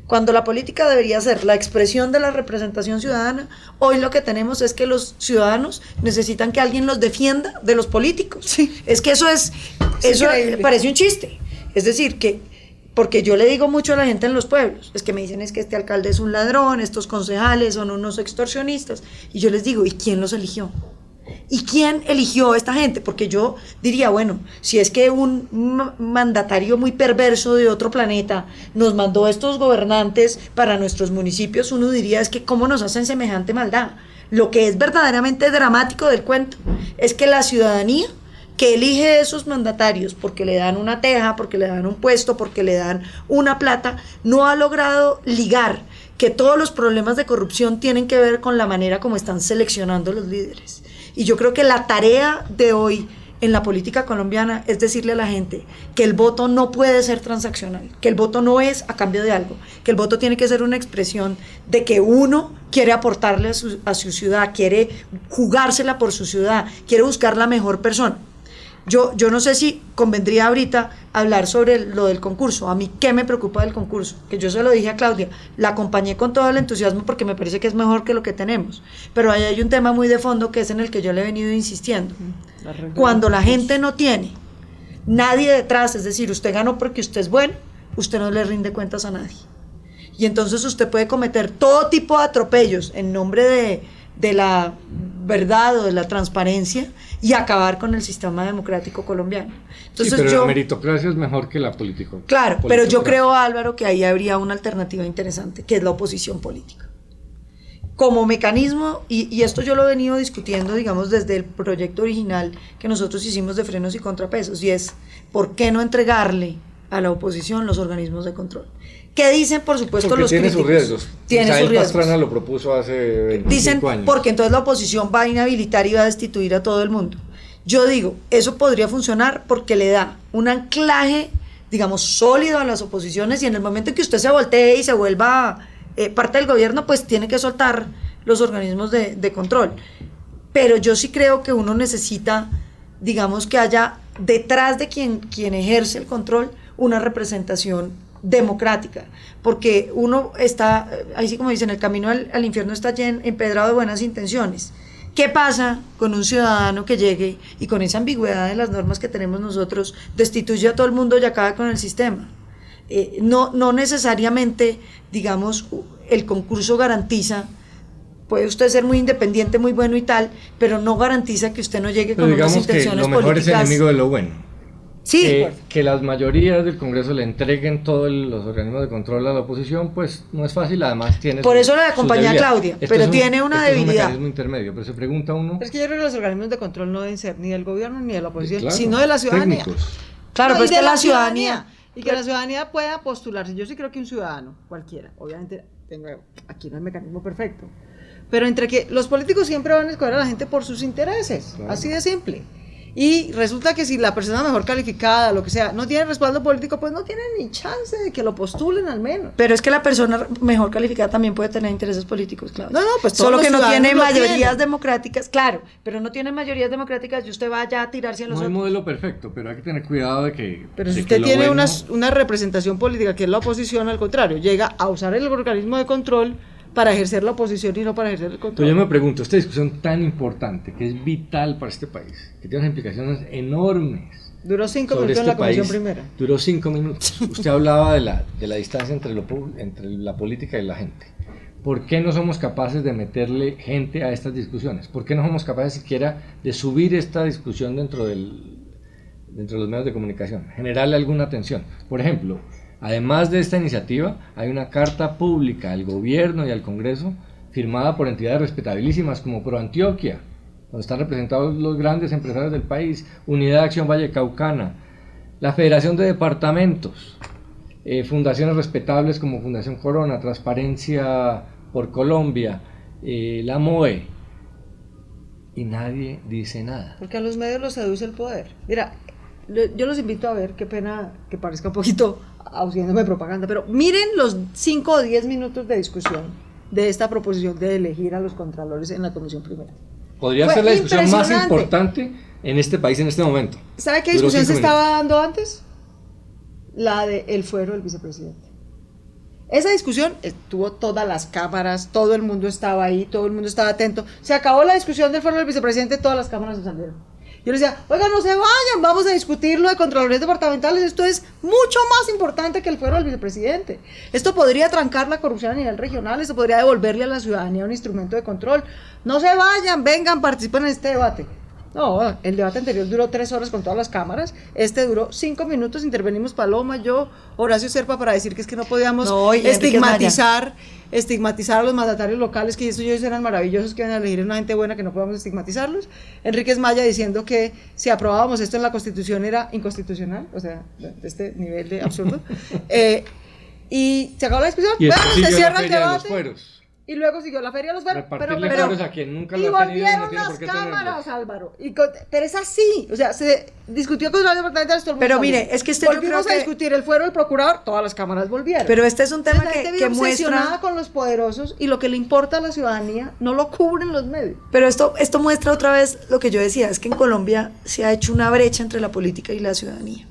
Cuando la política debería ser la expresión de la representación ciudadana, hoy lo que tenemos es que los ciudadanos necesitan que alguien los defienda de los políticos. Sí. Es que eso parece un chiste. Es decir, que porque yo le digo mucho a la gente en los pueblos, es que me dicen es que este alcalde es un ladrón, estos concejales son unos extorsionistas, y yo les digo, ¿y quién los eligió? ¿Y quién eligió a esta gente? Porque yo diría, bueno, si es que un mandatario muy perverso de otro planeta nos mandó estos gobernantes para nuestros municipios, uno diría, es que ¿cómo nos hacen semejante maldad? Lo que es verdaderamente dramático del cuento es que la ciudadanía que elige esos mandatarios porque le dan una teja, porque le dan un puesto, porque le dan una plata, no ha logrado ligar que todos los problemas de corrupción tienen que ver con la manera como están seleccionando los líderes. Y yo creo que la tarea de hoy en la política colombiana es decirle a la gente que el voto no puede ser transaccional, que el voto no es a cambio de algo, que el voto tiene que ser una expresión de que uno quiere aportarle a su ciudad, quiere jugársela por su ciudad, quiere buscar la mejor persona. Yo no sé si convendría ahorita hablar sobre lo del concurso. A mí, ¿qué me preocupa del concurso? Que yo se lo dije a Claudia, la acompañé con todo el entusiasmo porque me parece que es mejor que lo que tenemos. Pero ahí hay un tema muy de fondo que es en el que yo le he venido insistiendo. Cuando la gente no tiene nadie detrás, es decir, usted ganó porque usted es bueno, usted no le rinde cuentas a nadie. Y entonces usted puede cometer todo tipo de atropellos en nombre de la verdad o de la transparencia y acabar con el sistema democrático colombiano. Entonces, sí, pero la meritocracia es mejor que la política. Claro, pero yo creo, Álvaro, que ahí habría una alternativa interesante, que es la oposición política. Como mecanismo, y esto yo lo he venido discutiendo, digamos, desde el proyecto original que nosotros hicimos de frenos y contrapesos, y es, ¿por qué no entregarle a la oposición los organismos de control? ¿Qué dicen, por supuesto, porque los tiene críticos? Sus riesgos. Tiene sus riesgos. Pastrana lo propuso hace 25 Dicen, años. porque entonces la oposición va a inhabilitar y va a destituir a todo el mundo. Yo digo, eso podría funcionar porque le da un anclaje, digamos, sólido a las oposiciones, y en el momento en que usted se voltee y se vuelva parte del gobierno, pues tiene que soltar los organismos de control. Pero yo sí creo que uno necesita, digamos, que haya detrás de quien ejerce el control una representación democrática, porque uno está, ahí sí como dicen, el camino al infierno está empedrado de buenas intenciones. ¿Qué pasa con un ciudadano que llegue y con esa ambigüedad de las normas que tenemos nosotros destituye a todo el mundo y acaba con el sistema? No necesariamente, digamos, el concurso garantiza, puede usted ser muy independiente, muy bueno y tal, pero no garantiza que usted no llegue con unas intenciones políticas. Lo mejor es enemigo de lo bueno. Sí. Que las mayorías del Congreso le entreguen todos los organismos de control a la oposición, pues no es fácil, además tiene por eso le acompañé a Claudia, pero tiene una debilidad. Es un mecanismo intermedio, pero se pregunta uno... Es que yo creo que los organismos de control no deben ser ni del gobierno ni de la oposición, claro, sino de la ciudadanía. Técnicos. Claro, No, pero es que la ciudadanía... Y que la ciudadanía pueda postularse. Yo sí creo que un ciudadano, cualquiera, obviamente, aquí no hay mecanismo perfecto, pero entre que los políticos siempre van a escoger a la gente por sus intereses, claro. Así de simple. Y resulta que si la persona mejor calificada, lo que sea, no tiene respaldo político, pues no tiene ni chance de que lo postulen al menos. Pero es que la persona mejor calificada también puede tener intereses políticos, claro. No, pues solo que no tiene mayorías democráticas, claro, pero no tiene mayorías democráticas y usted vaya a tirarse a los otros. No hay modelo perfecto, pero hay que tener cuidado de que... Pero si usted tiene una representación política que es la oposición, al contrario, llega a usar el organismo de control para ejercer la oposición y no para ejercer el control. Yo me pregunto, esta discusión tan importante, que es vital para este país, que tiene unas implicaciones enormes. Duró 5 minutos en la comisión primera. Duró 5 minutos. Usted hablaba de la distancia entre la política y la gente. ¿Por qué no somos capaces de meterle gente a estas discusiones? ¿Por qué no somos capaces siquiera de subir esta discusión dentro de los medios de comunicación? Generarle alguna atención. Por ejemplo, además de esta iniciativa, hay una carta pública al gobierno y al Congreso firmada por entidades respetabilísimas como ProAntioquia, donde están representados los grandes empresarios del país, Unidad de Acción Vallecaucana, la Federación de Departamentos, fundaciones respetables como Fundación Corona, Transparencia por Colombia, la MOE, y nadie dice nada. Porque a los medios los seduce el poder. Mira, yo los invito a ver, qué pena que parezca un poquito haciéndome propaganda, pero miren los 5 o 10 minutos de discusión de esta proposición de elegir a los contralores en la comisión primera. Podría ser la discusión más importante en este país en este momento. ¿Sabe qué discusión se estaba dando antes? La del fuero del vicepresidente. Esa discusión tuvo todas las cámaras, todo el mundo estaba ahí, todo el mundo estaba atento. Se acabó la discusión del fuero del vicepresidente, todas las cámaras se salieron. Yo les decía, oiga, no se vayan, vamos a discutir lo de contralores departamentales, esto es mucho más importante que el fuero del vicepresidente. Esto podría trancar la corrupción a nivel regional, esto podría devolverle a la ciudadanía un instrumento de control. No se vayan, vengan, participen en este debate. No, el debate anterior duró 3 horas con todas las cámaras, este duró 5 minutos, intervenimos Paloma, yo, Horacio Serpa, para decir que es que no podíamos estigmatizar a los mandatarios locales, que ellos eran maravillosos, que iban a elegir una gente buena, que no podíamos estigmatizarlos. Enríquez Maya diciendo que si aprobábamos esto en la Constitución era inconstitucional, o sea, de este nivel de absurdo. Y se acabó la discusión, Y bueno, se cierra el de debate. Y luego siguió la Feria de los Fueros. Repartirle fueros a quien nunca y lo ha tenido y no volvieron tiene por las qué cámaras, tenerlo. Álvaro. Pero es así. O sea, se discutió con los departamentales. Todo el mundo Pero volvió. mire, es que yo volvimos creo a que- discutir el fuero del procurador, todas las cámaras volvieron. Pero este es un tema Entonces, la gente que vive obsesionada muestra... con los poderosos y lo que le importa a la ciudadanía no lo cubren los medios. Pero esto muestra otra vez lo que yo decía, es que en Colombia se ha hecho una brecha entre la política y la ciudadanía.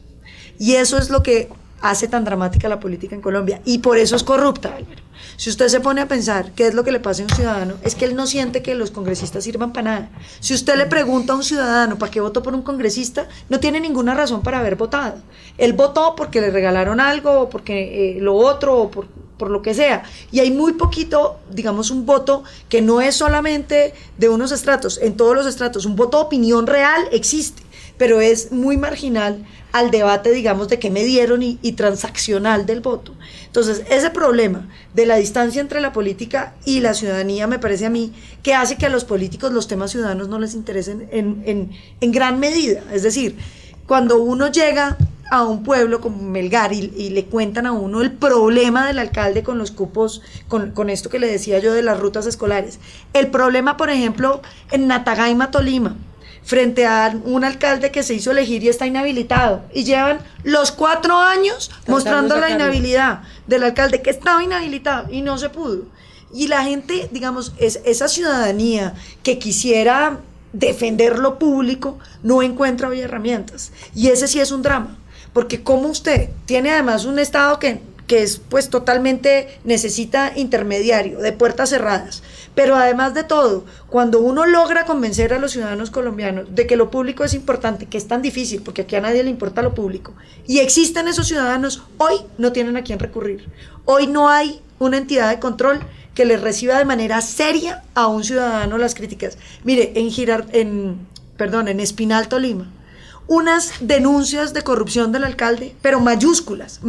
Y eso es lo que hace tan dramática la política en Colombia. Y por eso es corrupta, Álvaro. Si usted se pone a pensar qué es lo que le pasa a un ciudadano, es que él no siente que los congresistas sirvan para nada. Si usted le pregunta a un ciudadano para qué votó por un congresista, no tiene ninguna razón para haber votado. Él votó porque le regalaron algo, o porque lo otro, o por lo que sea. Y hay muy poquito, digamos, un voto que no es solamente de unos estratos, en todos los estratos. Un voto de opinión real existe, pero es muy marginal al debate, digamos, de qué me dieron y transaccional del voto. Entonces, ese problema de la distancia entre la política y la ciudadanía me parece a mí que hace que a los políticos los temas ciudadanos no les interesen en gran medida. Es decir, cuando uno llega a un pueblo como Melgar y le cuentan a uno el problema del alcalde con los cupos, con esto que le decía yo de las rutas escolares. El problema, por ejemplo, en Natagaima, Tolima, frente a un alcalde que se hizo elegir y está inhabilitado. Y llevan los 4 años mostrando la inhabilidad del alcalde que estaba inhabilitado y no se pudo. Y la gente, digamos, esa ciudadanía que quisiera defender lo público no encuentra hoy herramientas. Y ese sí es un drama. Porque como usted tiene además un Estado que es pues totalmente necesita intermediario, de puertas cerradas. Pero además de todo, cuando uno logra convencer a los ciudadanos colombianos de que lo público es importante, que es tan difícil, porque aquí a nadie le importa lo público, y existen esos ciudadanos, hoy no tienen a quién recurrir. Hoy no hay una entidad de control que les reciba de manera seria a un ciudadano las críticas. Mire, en Espinal, Tolima, unas denuncias de corrupción del alcalde, pero mayúsculas.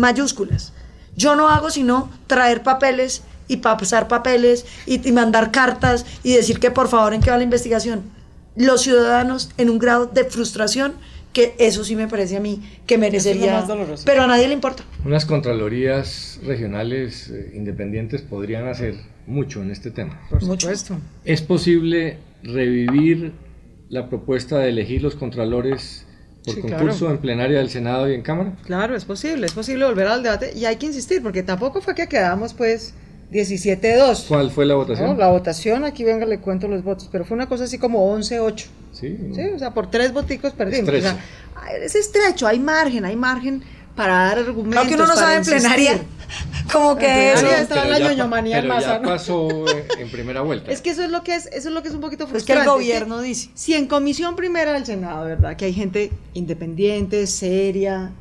Yo no hago sino traer papeles y pasar papeles y mandar cartas y decir que por favor en qué va la investigación. Los ciudadanos en un grado de frustración que eso sí me parece a mí que merecería, Eso es lo más doloroso. pero a nadie le importa. Unas contralorías regionales independientes podrían hacer mucho en este tema. Por Mucho. supuesto. ¿Es posible revivir la propuesta de elegir los contralores por Sí, concurso claro. en plenaria del Senado y en Cámara? Claro, es posible volver al debate y hay que insistir porque tampoco fue que quedamos pues 17-2. ¿Cuál fue la votación? No, la votación, aquí venga, le cuento los votos, pero fue una cosa así como 11-8. Sí, Sí, o sea, por 3 voticos perdimos. Estrecho. O sea, es estrecho, hay margen para dar argumentos. Aunque uno no para sabe en insistir. plenaria, como que En eso... plenaria estaba la ya ñoñomanía pero masa, ya ¿no? pasó en primera vuelta. Es que eso es lo que es un poquito Es que el frustrante. gobierno dice. Si en comisión primera del Senado, ¿verdad? Que hay gente independiente, seria,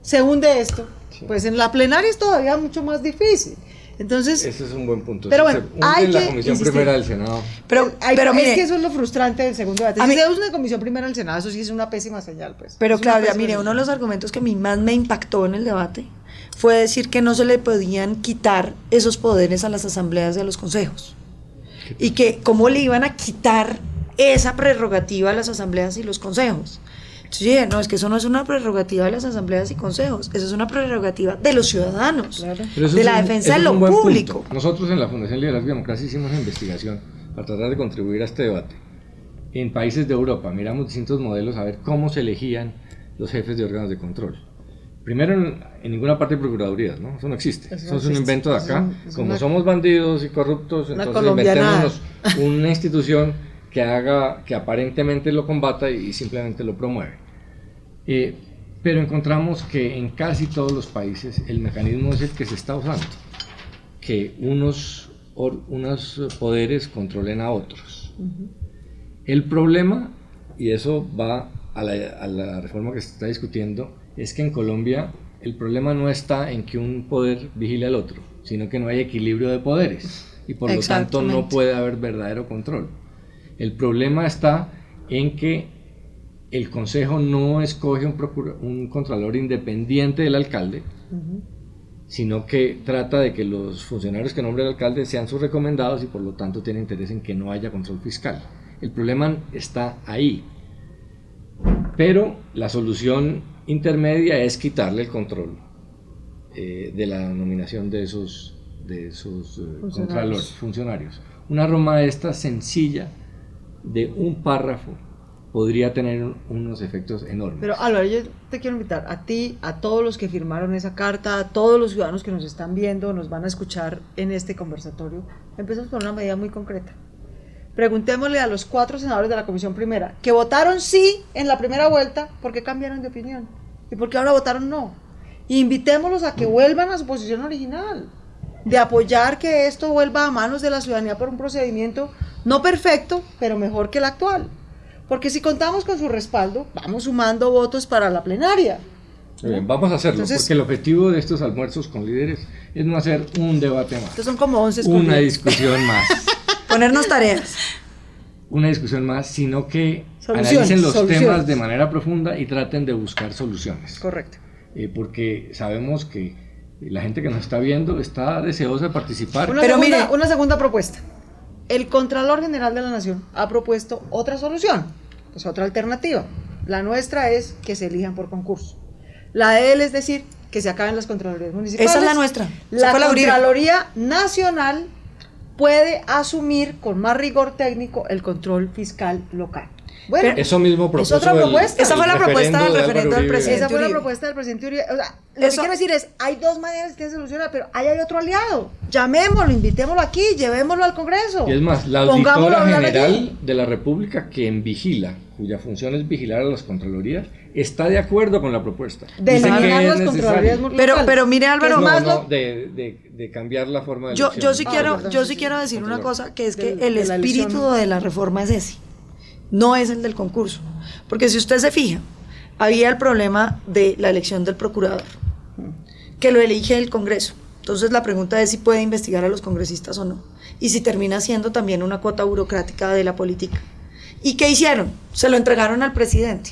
se hunde esto, pues en la plenaria es todavía mucho más difícil. Entonces, Ese es un buen punto. Pero Si bueno, se hunde hay la que comisión insistir. primera del Senado. Pero es mire, que eso es lo frustrante del segundo debate. A Si mí- se usa una comisión primera del Senado, eso sí es una pésima señal, pues. Pero Es una Claudia, pésima mire, señal. uno de los argumentos que a mí más me impactó en el debate fue decir que no se le podían quitar esos poderes a las asambleas y a los consejos. Y que cómo le iban a quitar esa prerrogativa a las asambleas y los consejos. Entonces yo dije, no, es que eso no es una prerrogativa de las asambleas y consejos, eso es una prerrogativa de los ciudadanos, Claro. Pero eso de es la un- defensa eso de es lo un buen público. punto. Nosotros en la Fundación Liderazgo y Democracia hicimos una investigación para tratar de contribuir a este debate. En países de Europa miramos distintos modelos a ver cómo se elegían los jefes de órganos de control. Primero, en ninguna parte de procuradurías, ¿no? Eso no existe. Eso Eso, no es un existe. invento de Es acá. es Como una- somos bandidos y corruptos, una entonces colombianada. inventémonos una institución que aparentemente lo combata y simplemente lo promueve. Pero encontramos que en casi todos los países el mecanismo es el que se está usando, que unos poderes controlen a otros. El problema, y eso va a la reforma que se está discutiendo, es que en Colombia el problema no está en que un poder vigile al otro, sino que no hay equilibrio de poderes y por lo tanto no Exactamente. puede haber verdadero control. El problema está en que el Consejo no escoge un contralor independiente del alcalde, sino que trata de que los funcionarios que nombre el alcalde sean sus recomendados y por lo tanto tiene interés en que no haya control fiscal. El problema está ahí. Pero la solución intermedia es quitarle el control de la nominación de esos funcionarios. Una norma esta sencilla de un párrafo podría tener unos efectos enormes. Pero Álvaro, yo te quiero invitar a ti, a todos los que firmaron esa carta, a todos los ciudadanos que nos están viendo, nos van a escuchar en este conversatorio. Empezamos con una medida muy concreta. Preguntémosle a los 4 senadores de la Comisión Primera que votaron sí en la primera vuelta, ¿por qué cambiaron de opinión? ¿Y por qué ahora votaron no? Y invitémoslos a que vuelvan a su posición original, de apoyar que esto vuelva a manos de la ciudadanía por un procedimiento no perfecto, pero mejor que el actual. Porque si contamos con su respaldo, vamos sumando votos para la plenaria. Vamos a hacerlo, Entonces, porque el objetivo de estos almuerzos con líderes es no hacer un debate más. Estos son como 11 Una escogidos. discusión más. Ponernos tareas. Una discusión más, sino que Soluciones, analicen los soluciones. temas de manera profunda y traten de buscar soluciones. Correcto. Porque sabemos que la gente que nos está viendo está deseosa de participar. Una segunda propuesta. El Contralor General de la Nación ha propuesto otra solución, pues otra alternativa. La nuestra es que se elijan por concurso. La de él es decir, que se acaben las Contralorías Municipales. Esa es la nuestra. La Fue la Uribe. Contraloría Nacional puede asumir con más rigor técnico el control fiscal local. Bueno, Eso mismo propuso otra propuesta. Esa fue la propuesta del referendo del presidente. esa fue la Uribe. propuesta del presidente Uribe. O sea, lo que Eso- quiero decir es, hay dos maneras que se soluciona, pero ahí hay otro aliado. Llamémoslo, invitémoslo aquí, llevémoslo al Congreso. Y es más, la Pongámoslo a auditora hablar general allí. de la República, quien vigila, cuya función es vigilar a las Contralorías, está de acuerdo con la propuesta. De Dice que eliminar es las necesario. Contralorías municipales. Pero mire, Álvaro, No, más no, lo- de cambiar la forma de Yo elección. sí perdón, yo sí, sí sí, quiero decir una cosa, que es que De el la espíritu elección. de la reforma es ese, no es el del concurso. Porque si usted se fija, había el problema de la elección del procurador, que lo elige el Congreso. Entonces la pregunta es si puede investigar a los congresistas o no. Y si termina siendo también una cuota burocrática de la política. ¿Y qué hicieron? Se lo entregaron al presidente.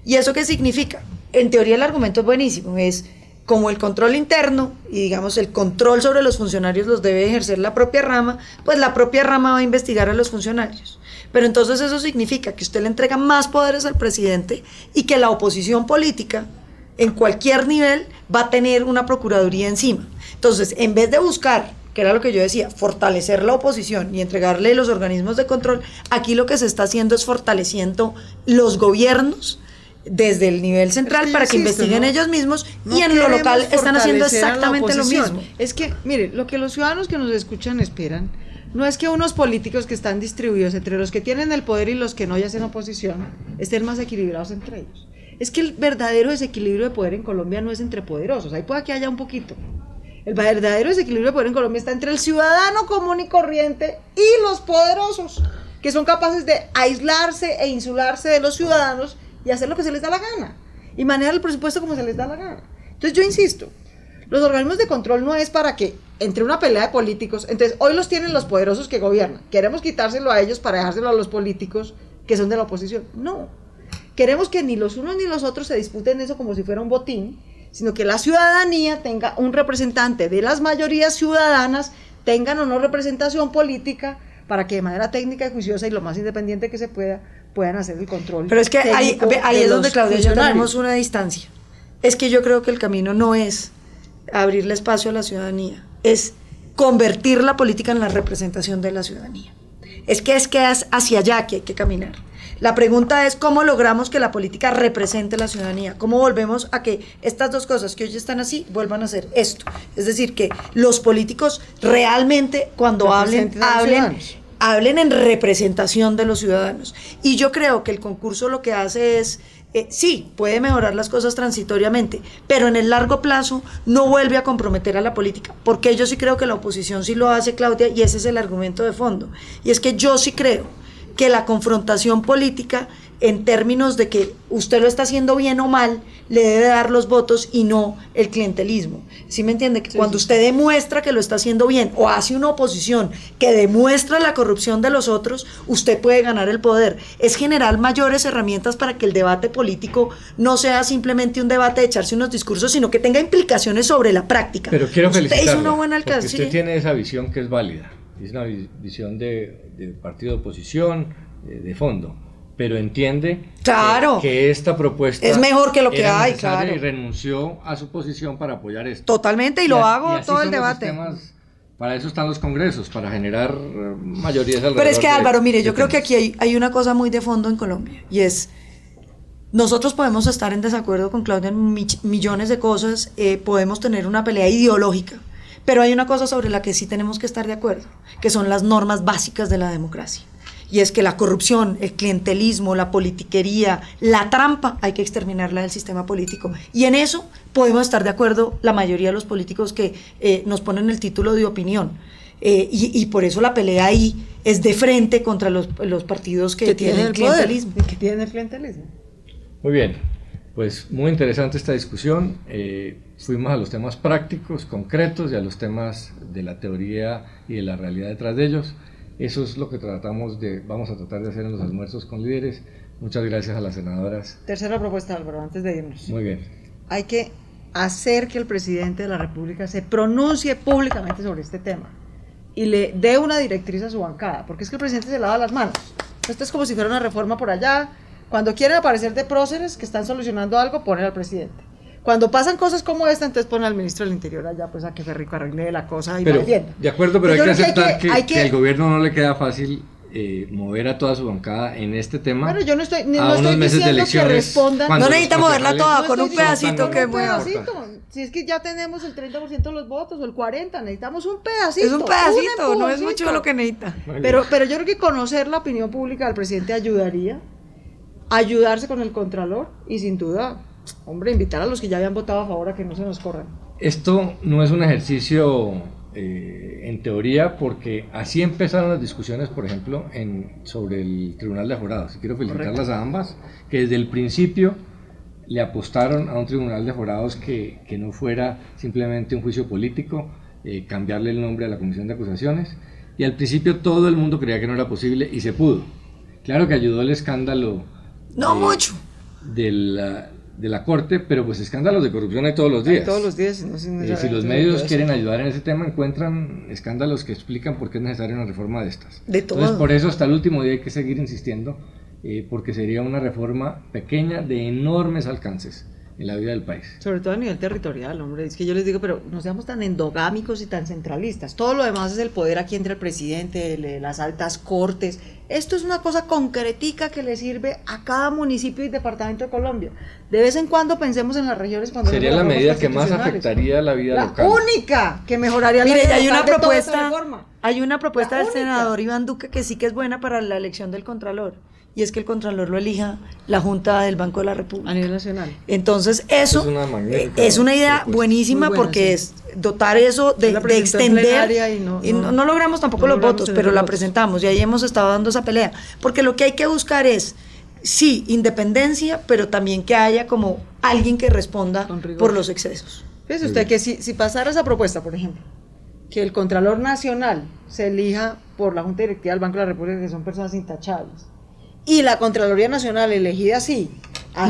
¿Y eso qué significa? En teoría el argumento es buenísimo, es como el control interno y digamos el control sobre los funcionarios los debe ejercer la propia rama, pues la propia rama va a investigar a los funcionarios. Pero entonces eso significa que usted le entrega más poderes al presidente y que la oposición política en cualquier nivel va a tener una procuraduría encima. Entonces, en vez de buscar, que era lo que yo decía, fortalecer la oposición y entregarle los organismos de control, aquí lo que se está haciendo es fortaleciendo los gobiernos desde el nivel central Es que yo para que insisto, investiguen ¿no? ellos mismos No y en lo queremos local están haciendo fortalecer a la exactamente lo oposición. mismo. Es que, mire, lo que los ciudadanos que nos escuchan esperan no es que unos políticos que están distribuidos entre los que tienen el poder y los que no y hacen oposición estén más equilibrados entre ellos. Es que el verdadero desequilibrio de poder en Colombia no es entre poderosos, ahí puede que haya un poquito. El verdadero desequilibrio de poder en Colombia está entre el ciudadano común y corriente y los poderosos, que son capaces de aislarse e insularse de los ciudadanos y hacer lo que se les da la gana y manejar el presupuesto como se les da la gana. Entonces yo insisto, los organismos de control no es para que entre una pelea de políticos, entonces hoy los tienen los poderosos que gobiernan, queremos quitárselo a ellos para dejárselo a los políticos que son de la oposición. No, queremos que ni los unos ni los otros se disputen eso como si fuera un botín, sino que la ciudadanía tenga un representante de las mayorías ciudadanas, tengan o no representación política, para que de manera técnica y juiciosa y lo más independiente que se pueda, puedan hacer el control. Pero es que ahí técnico es de donde, los Claudia, ya funcionarios. tenemos una distancia. Es que yo creo que el camino no es abrirle espacio a la ciudadanía, es convertir la política en la representación de la ciudadanía. Es hacia allá que hay que caminar. La pregunta es cómo logramos que la política represente la ciudadanía, cómo volvemos a que estas dos cosas que hoy están así vuelvan a ser esto. Es decir, que los políticos realmente cuando Representen a los ciudadanos. hablen en representación de los ciudadanos. Y yo creo que el concurso lo que hace es, sí, puede mejorar las cosas transitoriamente, pero en el largo plazo no vuelve a comprometer a la política, porque yo sí creo que la oposición sí lo hace, Claudia, y ese es el argumento de fondo. Y es que yo sí creo que la confrontación política, en términos de que usted lo está haciendo bien o mal, le debe dar los votos y no el clientelismo. ¿Sí me entiende? Que cuando usted demuestra que lo está haciendo bien o hace una oposición que demuestra la corrupción de los otros, usted puede ganar el poder. Es generar mayores herramientas para que el debate político no sea simplemente un debate de echarse unos discursos, sino que tenga implicaciones sobre la práctica. Pero quiero usted felicitarla, hizo una buena porque alcaldía. usted tiene esa visión que es válida, es una visión de partido de oposición, de fondo, pero entiende Claro. que esta propuesta Es mejor que lo que era hay, necesaria claro. y renunció a su posición para apoyar esto. Totalmente, y lo hago así todo el son los debate. sistemas Para eso están los congresos, para generar mayorías alrededor. Pero es que de- Álvaro, mire, de yo creo que temas. aquí hay una cosa muy de fondo en Colombia y es, nosotros podemos estar en desacuerdo con Claudia en millones de cosas, podemos tener una pelea ideológica, pero hay una cosa sobre la que sí tenemos que estar de acuerdo, que son las normas básicas de la democracia. Y es que la corrupción, el clientelismo, la politiquería, la trampa, hay que exterminarla del sistema político. Y en eso podemos estar de acuerdo la mayoría de los políticos que nos ponen el título de opinión. Y por eso la pelea ahí es de frente contra los partidos que tienen el poder, clientelismo. y que tienen el clientelismo. Muy bien, pues muy interesante esta discusión. Fuimos a los temas prácticos, concretos y a los temas de la teoría y de la realidad detrás de ellos. Eso es lo que vamos a tratar de hacer en los almuerzos con líderes. Muchas gracias a las senadoras. Tercera propuesta, Álvaro, antes de irnos. Muy bien. Hay que hacer que el presidente de la República se pronuncie públicamente sobre este tema y le dé una directriz a su bancada, porque es que el presidente se lava las manos. Esto es como si fuera una reforma por allá. Cuando quieren aparecer de próceres que están solucionando algo, ponen al presidente. Cuando pasan cosas como esta, entonces ponen al ministro del Interior allá, pues a que Ferrico arregle la cosa y Pero, va viendo. de acuerdo, pero hay Yo que creo que aceptar que hay al gobierno no le queda fácil mover a toda su bancada en este tema. Bueno, yo no estoy, a no unos estoy meses de diciendo que elecciones, respondan. cuando No los necesita moverla concejales toda, No con un estoy diciendo pedacito son que tan mueva. importantes. Si es que ya tenemos el 30% de los votos o el 40%, necesitamos un pedacito. Es un pedacito, no es empujoncito. mucho lo que necesita. Muy bien. Pero yo creo que conocer la opinión pública del presidente ayudaría, ayudarse con el contralor y sin duda, hombre, invitar a los que ya habían votado a favor a que no se nos corran. Esto no es un ejercicio en teoría, porque así empezaron las discusiones, por ejemplo, sobre el Tribunal de Jurados. Y quiero felicitarlas a ambas, que desde el principio le apostaron a un Tribunal de Jurados que no fuera simplemente un juicio político, cambiarle el nombre a la Comisión de Acusaciones. Y al principio todo el mundo creía que no era posible y se pudo. Claro que ayudó el escándalo No mucho. de la Corte, pero pues escándalos de corrupción hay todos los días. Todos los días. No, Si los medios quieren ayudar en ese tema, encuentran escándalos que explican por qué es necesaria una reforma de estas. De todo. Entonces, por eso hasta el último día hay que seguir insistiendo, porque sería una reforma pequeña de enormes alcances en la vida del país. Sobre todo a nivel territorial, hombre. Es que yo les digo, pero no seamos tan endogámicos y tan centralistas. Todo lo demás es el poder aquí entre el presidente, las altas cortes. Esto es una cosa concretica que le sirve a cada municipio y departamento de Colombia. De vez en cuando pensemos en las regiones cuando Sería hacemos la reformas medida que más constitucionales. afectaría la vida La local. única que mejoraría la Mire, vida ya hay local una de toda esta propuesta, reforma. hay una propuesta La del única. senador Iván Duque que sí que es buena para la elección del Contralor, y es que el Contralor lo elija la Junta del Banco de la República. A nivel nacional. Entonces eso Es una magnífica es una idea propuesta. buenísima, Muy buena, porque sí. es dotar eso Yo la de presenté en extender, plenaria y no logramos tampoco no los logramos votos, tener pero los la votos. presentamos y ahí hemos estado dando esa pelea, porque lo que hay que buscar es, sí, independencia, pero también que haya como alguien que responda Con rigor. por los excesos. Fíjese usted que si pasara esa propuesta, por ejemplo, que el Contralor Nacional se elija por la Junta Directiva del Banco de la República, que son personas intachables, y la Contraloría Nacional elegida así,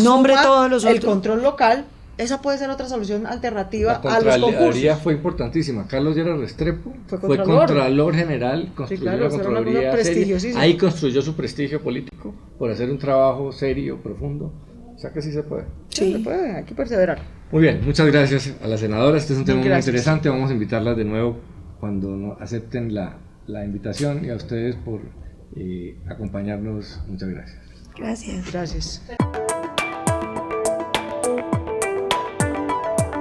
Nombre asuma todos los el otros. control local, esa puede ser otra solución alternativa La a los Contraloría concursos. fue importantísima. Carlos Lleras Restrepo Fue fue Contralor. Contralor General, construyó claro, la eso era una Contraloría cosa seria. prestigiosísima. Ahí construyó su prestigio político por hacer un trabajo serio, profundo. O sea que sí se puede. Sí, se puede, hay que perseverar. Muy bien, muchas gracias a la senadora. Este es un tema muy Gracias. interesante. Vamos a invitarlas de nuevo cuando acepten la invitación, y a ustedes por acompañarnos. Muchas gracias. Gracias. Gracias.